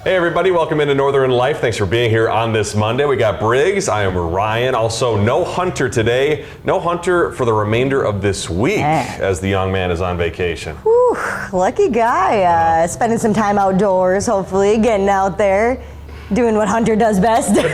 Hey everybody, welcome into Northern Life. Thanks for being here on this Monday. We got Briggs, I am Ryan. Also, no Hunter today. No Hunter for the remainder of this week as the young man is on vacation. Whew, lucky guy. Spending some time outdoors, hopefully, getting out there. Doing what Hunter does best. I'm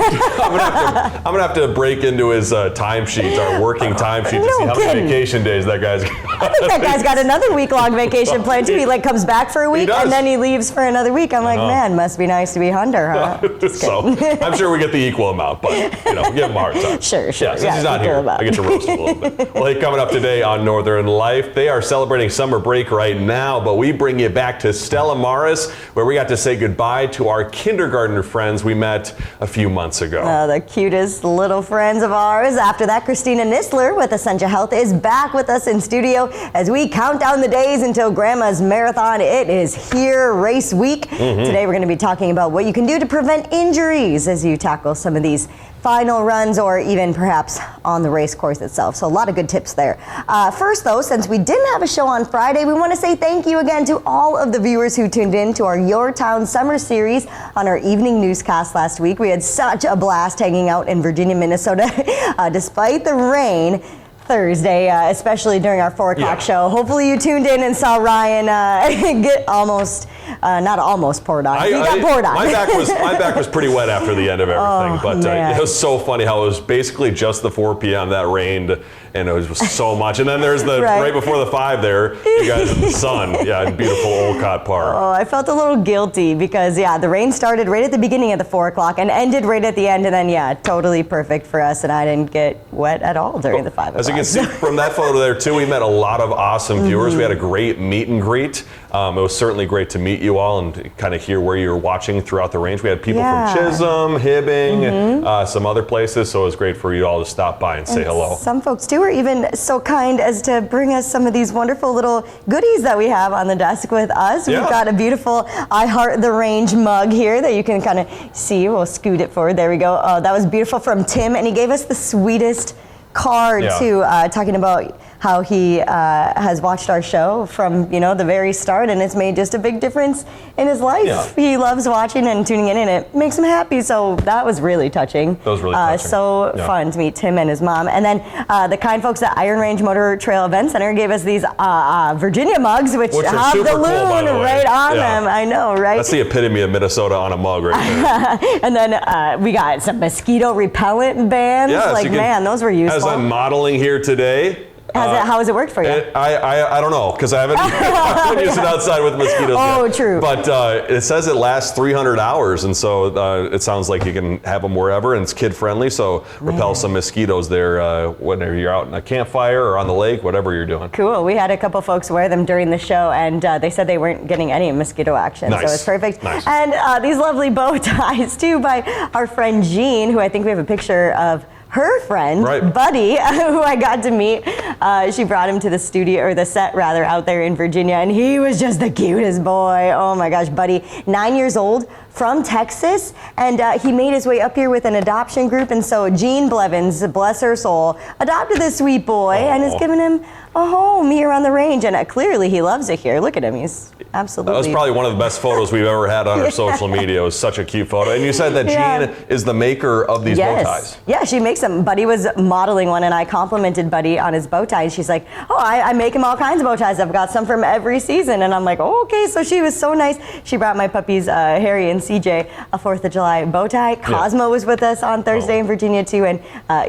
gonna have to break into his timesheets, our working timesheet, to see how many vacation days that guy's got. I think that guy's got another week-long vacation planned too. He comes back for a week and then he leaves for another week. I'm like, man, must be nice to be Hunter, huh? So I'm sure we get the equal amount, but give him a hard time. Sure. Yeah, since he's not here, I get to roast him a little bit. Well, hey, coming up today on Northern Life, they are celebrating summer break right now, but we bring you back to Stella Maris, where we got to say goodbye to our kindergartner friends we met a few months ago. The cutest little friends of ours. After that, Christina Nisler with Essentia Health is back with us in studio as we count down the days until Grandma's Marathon. It is here, race week. Today we're going to be talking about what you can do to prevent injuries as you tackle some of these final runs or even perhaps on the race course itself. So a lot of good tips there. First though, since we didn't have a show on Friday, we want to say thank you again to all of the viewers who tuned in to our Your Town Summer Series on our evening newscast last week. We had such a blast hanging out in Virginia, Minnesota, despite the rain. Thursday, especially during our 4 o'clock show. Hopefully you tuned in and saw Ryan get almost, not almost poured on. He got poured on. My back was pretty wet after the end of everything, but it was so funny how it was basically just the 4 p.m. that rained, and it was so much. And then there's the right before the 5 there, you guys in the sun. Yeah, in beautiful Olcott Park. Oh, I felt a little guilty because, the rain started right at the beginning of the 4 o'clock and ended right at the end, and then, totally perfect for us, and I didn't get wet at all during the 5 o'clock. As you can see from that photo there, too, we met a lot of awesome viewers. We had a great meet and greet. It was certainly great to meet you all and kind of hear where you were watching throughout the range. We had people from Chisholm, Hibbing, some other places, so it was great for you all to stop by and say hello. Some folks, too, were even so kind as to bring us some of these wonderful little goodies that we have on the desk with us. We've got a beautiful I Heart the Range mug here that you can kind of see. We'll scoot it forward. There we go. That was beautiful from Tim, and he gave us the sweetest card too, talking about how he has watched our show from the very start, and it's made just a big difference in his life. He loves watching and tuning in, and it makes him happy. So that was really touching. That was really touching. So fun to meet Tim and his mom. And then the kind folks at Iron Range Motor Trail Event Center gave us these Virginia mugs, which have the loon right on them. I know, right? That's the epitome of Minnesota on a mug right there. And then we got some mosquito repellent bands. Man, those were useful. As I'm modeling here today. How has it worked for you? I don't know, because I haven't used it outside with mosquitoes yet. True. But it says it lasts 300 hours, and so it sounds like you can have them wherever, and it's kid-friendly, so repel some mosquitoes there whenever you're out in a campfire or on the lake, whatever you're doing. Cool. We had a couple folks wear them during the show, and they said they weren't getting any mosquito action, so it's perfect. Nice. And these lovely bow ties, too, by our friend Jean, who I think we have a picture of her friend, Buddy, who I got to meet. She brought him to the studio, or the set rather, out there in Virginia, and he was just the cutest boy. Oh my gosh, Buddy, 9 years old, from Texas, and he made his way up here with an adoption group, and so Jean Blevins, bless her soul, adopted this sweet boy and is giving him a home here on the range, and clearly he loves it here. Look at him, he's absolutely... That was probably one of the best photos we've ever had on our social media. It was such a cute photo. And you said that Jean is the maker of these bow ties. Yeah, she makes them. Buddy was modeling one, and I complimented Buddy on his bow tie, and she's like, I make him all kinds of bow ties. I've got some from every season, and I'm like, okay, so she was so nice. She brought my puppies, Harry and CJ, a 4th of July bow tie. Cosmo was with us on Thursday in Virginia, too, and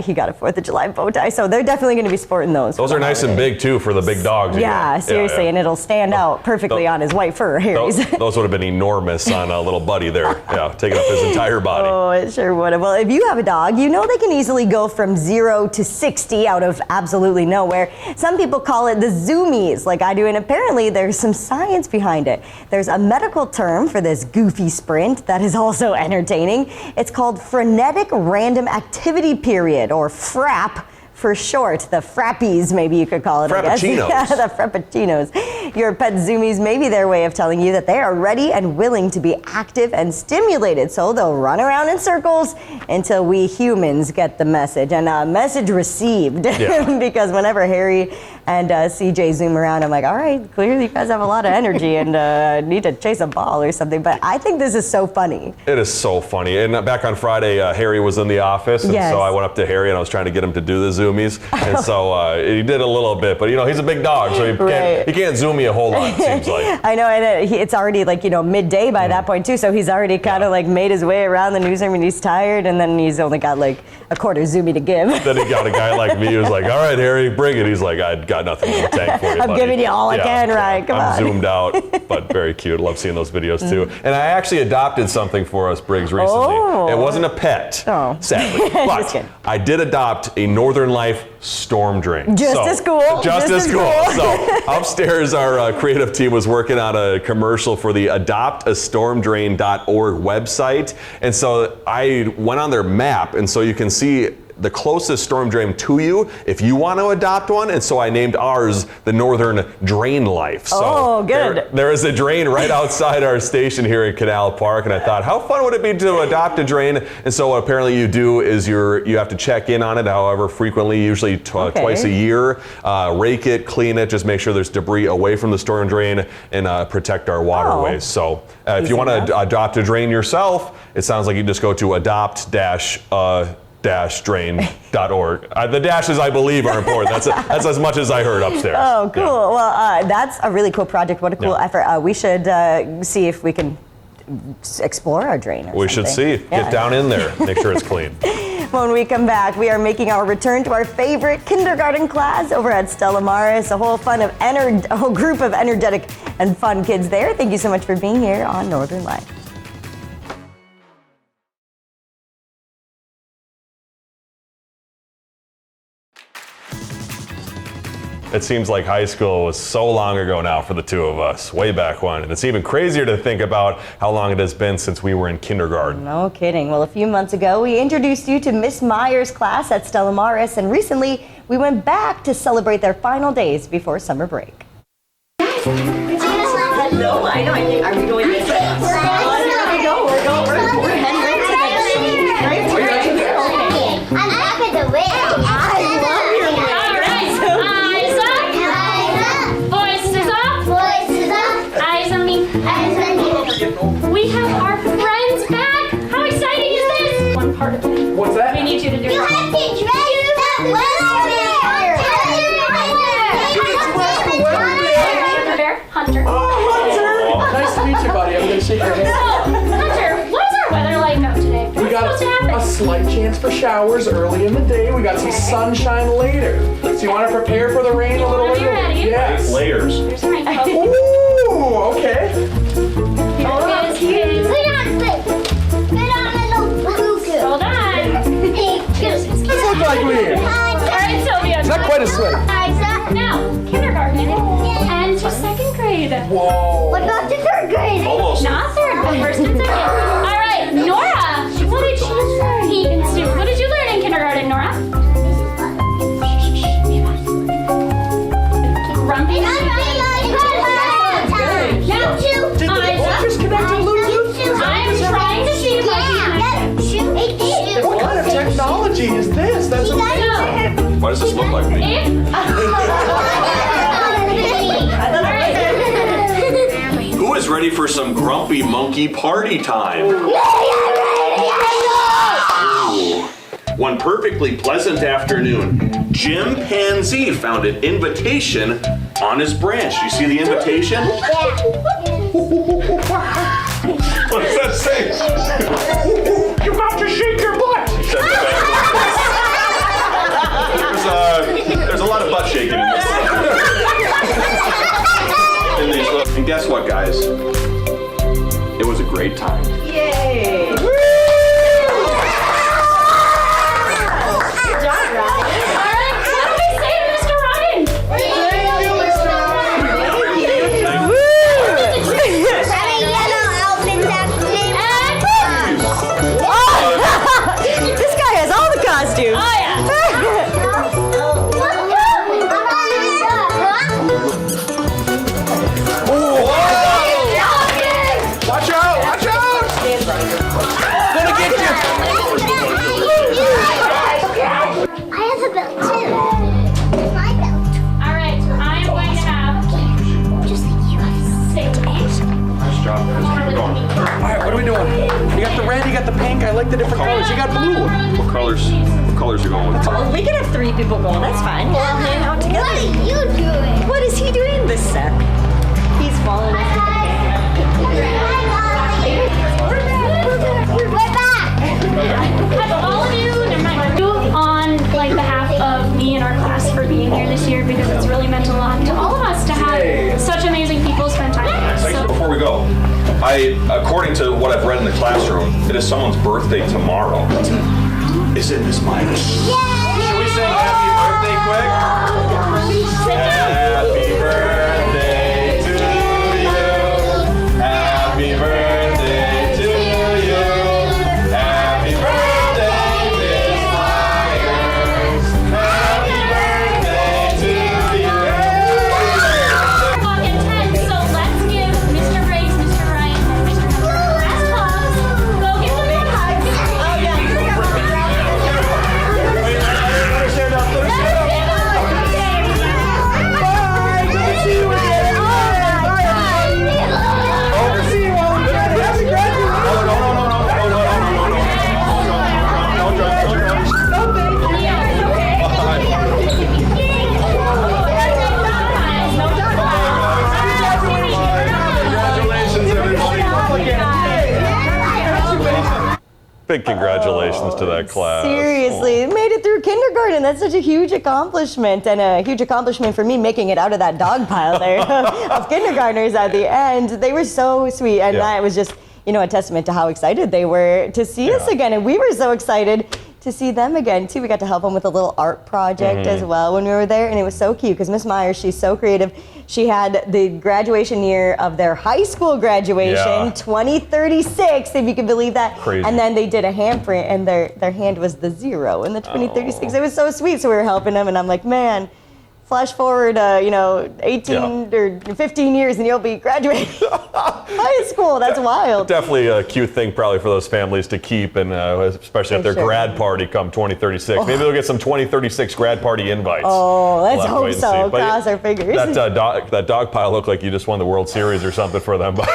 he got a 4th of July bow tie, so they're definitely going to be sporting those. Those are nice and big, too, for the big dogs. Yeah, seriously, and it'll stand out perfectly on his white fur, Harry's. Those would have been enormous on a little Buddy there. Yeah, taking up his entire body. Oh, it sure would have. Well, if you have a dog, you know they can easily go from 0 to 60 out of absolutely nowhere. Some people call it the zoomies, like I do, and apparently there's some science behind it. There's a medical term for this goofy sprint that is also entertaining. It's called frenetic random activity period, or FRAP for short. The frappies, maybe you could call it. Frappuccinos. I guess. The frappuccinos. Your pet zoomies may be their way of telling you that they are ready and willing to be active and stimulated, so they'll run around in circles until we humans get the message. And message received. Yeah. Because whenever Harry and CJ zoom around. I'm like, all right, clearly you guys have a lot of energy and need to chase a ball or something. But I think this is so funny. It is so funny. And back on Friday, Harry was in the office, and so I went up to Harry and I was trying to get him to do the zoomies. And so he did a little bit, but he's a big dog, so he can't zoom me a whole lot, it seems like. I know, and it's already like, midday by that point too, so he's already kind of like made his way around the newsroom and he's tired, and then he's only got like a quarter zoomie to give. Then he got a guy like me who's like, all right, Harry, bring it. He's like, I got nothing in the tank for you, I'm giving you all I can, right? Come on. I'm zoomed out, but very cute. Love seeing those videos too. And I actually adopted something for us, Briggs, recently. It wasn't a pet, sadly, but I did adopt a Northern Life storm drain. Just as cool. Just as cool. So upstairs, our creative team was working on a commercial for the adoptastormdrain.org website. And so I went on their map, and so you can see the closest storm drain to you if you want to adopt one. And so I named ours the Northern Drain Life. So good. There is a drain right outside our station here in Canal Park, and I thought, how fun would it be to adopt a drain? And so what apparently you do is you have to check in on it, however frequently, usually twice a year, rake it, clean it, just make sure there's debris away from the storm drain, and protect our waterways. So if you want to adopt a drain yourself, it sounds like you just go to adopt-drain.org. The dashes, I believe, are important. That's as much as I heard upstairs. Oh, cool. Yeah. Well, that's a really cool project. What a cool effort. We should see if we can explore our drain or something. We should see. Get down in there. Make sure it's clean. When we come back, we are making our return to our favorite kindergarten class over at Stella Maris. A whole group of energetic and fun kids there. Thank you so much for being here on Northern Life. It seems like high school was so long ago now for the two of us, way back when. And it's even crazier to think about how long it has been since we were in kindergarten. No kidding. Well, a few months ago, we introduced you to Miss Meyer's class at Stella Maris, and recently we went back to celebrate their final days before summer break. Hello, I know. Are we going this way? We're heading right to the I'm happy to win. I love your win. We have our friends back! How exciting is this? One part of it. What's that? We need you to do You have to dress the Hunter. Oh, Hunter! Nice to meet you, buddy. I'm going to shake your hand. So, Hunter, what is our weather like out today? We got a slight chance for showers early in the day. We got some sunshine later. So you want to prepare for the rain a little Are you later? ready? Yes. Layers. Here's the raincoat. Ooh, okay. Hold on. Hold on. This looks like me. Alright, Sylvia. It's not quite a sweater. Now, kindergarten and to second grade. Whoa. What about the third grade? Almost. Not third, but first and second. Alright, Nora, what did you learn? What did you learn in kindergarten, Nora? Grumpy. Just connected Bluetooth? I'm trying to see if I can. What kind of technology is this? That's amazing. Why does this look like me? Who is ready for some grumpy monkey party time? Ooh. One perfectly pleasant afternoon, Jim Pansy found an invitation on his branch. You see the invitation? What does that say? You got to shake your butt. There's a lot of butt shaking in this. And guess what, guys? It was a great time. Yay! got the pink. I like the different colors. You got blue. What colors are you going with? Oh, we can have 3 people going. That's fine. We'll all hang out together. What are you doing? What is he doing? This Seth. He's following us. We're back. Have all of you, never mind, you on like behalf of me and our class for being here this year, because it's really meant a lot to all of us to have such amazing people spend time with us. So Before we go, according to what I've read in the classroom, it is someone's birthday tomorrow. Is it Miss Myers? Should we sing happy birthday quick? Happy birthday to you. Happy birthday to you. Happy birthday, Miss Myers. Happy birthday to you. Clock at 10, so let's give Mr. Grace, Mr. Ryan, and Mr. Hunter last hugs. Go give them big hugs. Big congratulations to that class. Seriously, made it through kindergarten. That's such a huge accomplishment, and a huge accomplishment for me making it out of that dog pile there of kindergartners at the end. They were so sweet, and that was just, a testament to how excited they were to see us again, and we were so excited to see them again too. We got to help them with a little art project as well when we were there, and it was so cute because Miss Myers, she's so creative. She had the graduation year of their high school graduation, 2036, if you can believe that. Crazy. And then they did a handprint, and their hand was the 0 in the 2036. It was so sweet. So we were helping them, and I'm like, man, flash forward, 18 or 15 years, and you'll be graduating high school. That's wild. Definitely a cute thing probably for those families to keep, and especially at their grad party come 2036. Maybe they'll get some 2036 grad party invites. Oh, let's We'll have to hope wait and so. see. But Cross our fingers. That dog pile looked like you just won the World Series or something for them. I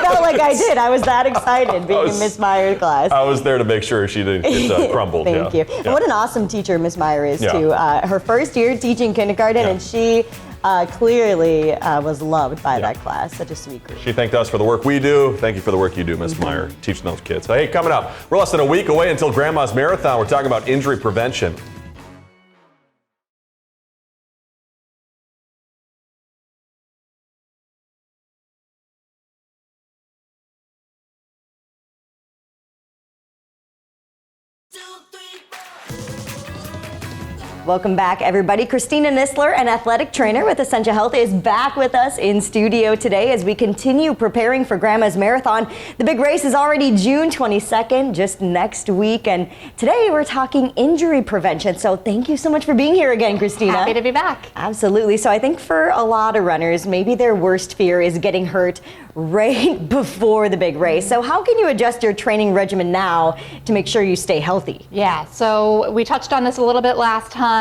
felt like I did. I was that excited being in Miss Myers' class. I was there to make sure she didn't get crumbled. Thank you. And what an awesome teacher Miss Myers is too. Her first year teaching kindergarten, and she clearly was loved by that class. Such a sweet group. She thanked us for the work we do. Thank you for the work you do, Miss Meyer, teaching those kids. Hey, coming up, we're less than a week away until Grandma's Marathon. We're talking about injury prevention. Welcome back, everybody. Christina Nisler, an athletic trainer with Essentia Health, is back with us in studio today as we continue preparing for Grandma's Marathon. The big race is already June 22nd, just next week. And today we're talking injury prevention. So thank you so much for being here again, Christina. Happy to be back. Absolutely. So I think for a lot of runners, maybe their worst fear is getting hurt right before the big race. So how can you adjust your training regimen now to make sure you stay healthy? Yeah, so we touched on this a little bit last time.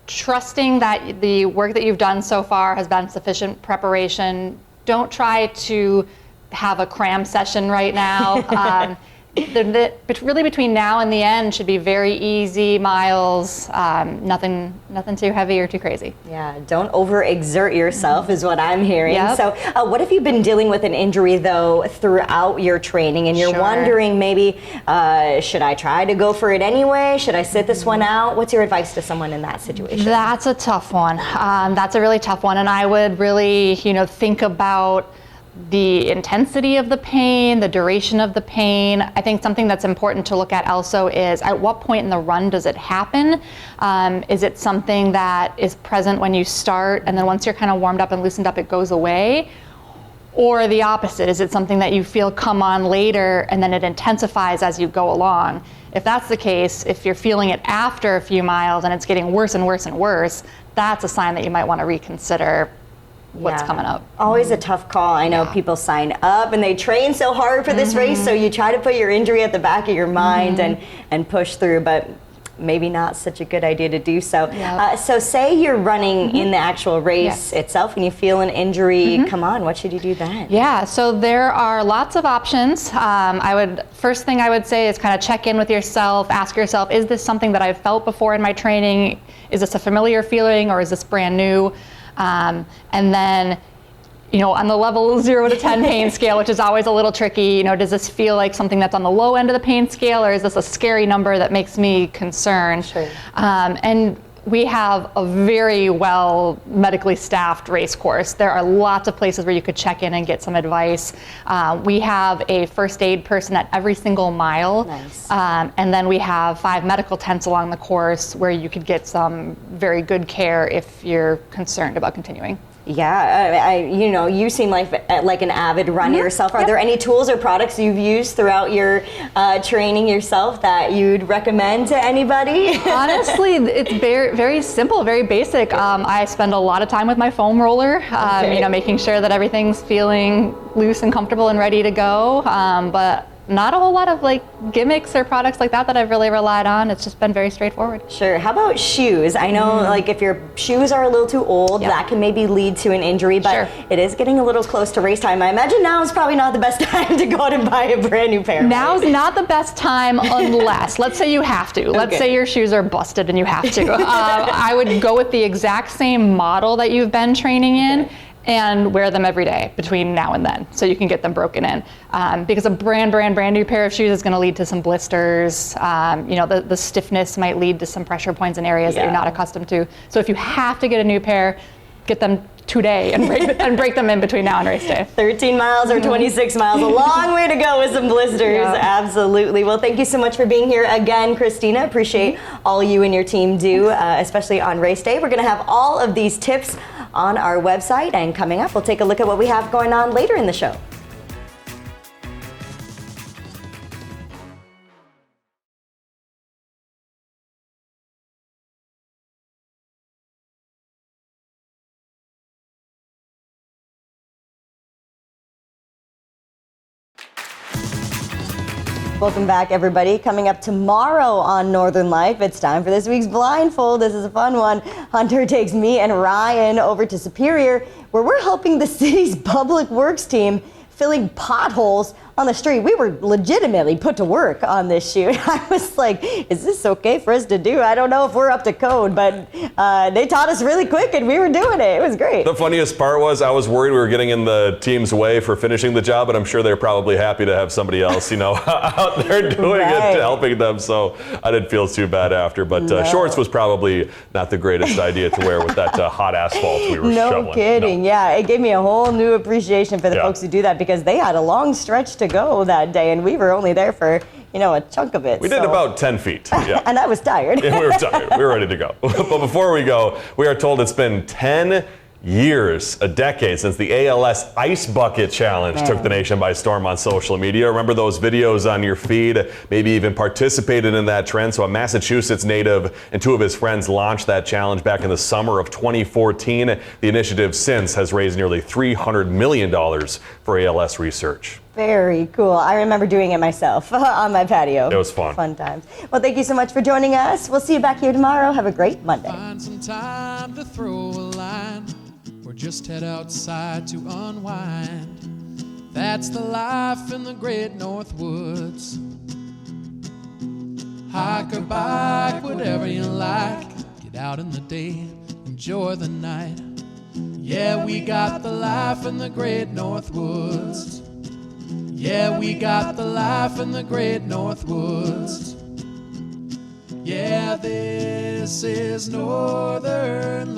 Trusting that the work that you've done so far has been sufficient preparation. Don't try to have a cram session right now. Really between now and the end should be very easy miles, nothing too heavy or too crazy. Yeah, don't overexert yourself is what I'm hearing. Yep. So what if you've been dealing with an injury though throughout your training and you're wondering maybe, should I try to go for it anyway? Should I sit this one out? What's your advice to someone in that situation? That's a tough one. That's a really tough one, and I would really, think about the intensity of the pain, the duration of the pain. I think something that's important to look at also is at what point in the run does it happen? Is it something that is present when you start and then once you're kind of warmed up and loosened up, it goes away? Or the opposite, is it something that you feel come on later and then it intensifies as you go along? If that's the case, if you're feeling it after a few miles and it's getting worse and worse and worse, that's a sign that you might want to reconsider what's coming up. Always a tough call. I know people sign up and they train so hard for this race, so you try to put your injury at the back of your mind and push through, but maybe not such a good idea to do so. Yep. So say you're running in the actual race itself and you feel an injury, come on, what should you do then? Yeah, so there are lots of options. First thing I would say is kind of check in with yourself, ask yourself, is this something that I've felt before in my training? Is this a familiar feeling or is this brand new? And then, on the level 0 to 10 pain scale, which is always a little tricky, does this feel like something that's on the low end of the pain scale, or is this a scary number that makes me concerned? Sure. And we have a very well medically staffed race course. There are lots of places where you could check in and get some advice. We have a first aid person at every single mile. Nice. And then we have 5 medical tents along the course where you could get some very good care if you're concerned about continuing. Yeah, you seem like an avid runner yourself. Are there any tools or products you've used throughout your training yourself that you'd recommend to anybody? Honestly, it's very, very simple, very basic. I spend a lot of time with my foam roller, making sure that everything's feeling loose and comfortable and ready to go. But not a whole lot of gimmicks or products like that I've really relied on. It's just been very straightforward. Sure. How about shoes? I know if your shoes are a little too old, that can maybe lead to an injury, but it is getting a little close to race time. I imagine now is probably not the best time to go out and buy a brand new pair. Now's not the best time unless, let's say you have to. Let's say your shoes are busted and you have to. I would go with the exact same model that you've been training in. And wear them every day between now and then, so you can get them broken in. Because a brand new pair of shoes is going to lead to some blisters. The stiffness might lead to some pressure points in areas that you're not accustomed to. So if you have to get a new pair, get them today and break them in between now and race day. 13 miles or 26 miles, a long way to go with some blisters. Absolutely. Well, thank you so much for being here again, Christina. Appreciate all you and your team do, especially on race day. We're going to have all of these tips on our website, and coming up, we'll take a look at what we have going on later in the show. Welcome back, everybody. Coming up tomorrow on Northern Life, it's time for this week's Blindfold. This is a fun one. Hunter takes me and Ryan over to Superior, where we're helping the city's public works team filling potholes on the street. We were legitimately put to work on this shoot. I was like, is this okay for us to do? I don't know if we're up to code, but they taught us really quick and we were doing it. It was great. The funniest part was I was worried we were getting in the team's way for finishing the job, but I'm sure they're probably happy to have somebody else, out there doing it, helping them. So I didn't feel too bad after, but shorts was probably not the greatest idea to wear with that hot asphalt we were shoveling. No kidding. Yeah, it gave me a whole new appreciation for the folks who do that, because they had a long stretch to go that day and we were only there for a chunk of it. We did about 10 feet. Yeah. And I was tired. And we were tired. We were ready to go. But before we go, we are told it's been 10 years, a decade, since the ALS Ice Bucket Challenge took the nation by storm on social media. Remember those videos on your feed? Maybe even participated in that trend. So a Massachusetts native and 2 of his friends launched that challenge back in the summer of 2014. The initiative since has raised nearly $300 million for ALS research. Very cool. I remember doing it myself on my patio. It was fun. Fun times. Well, thank you so much for joining us. We'll see you back here tomorrow. Have a great Monday. Find some time to throw a line, or just head outside to unwind. That's the life in the great North Woods. Hike or bike, whatever you like. Get out in the day, enjoy the night. Yeah, we got the life in the great North Woods. Yeah, we got the life in the great North Woods. Yeah, this is Northern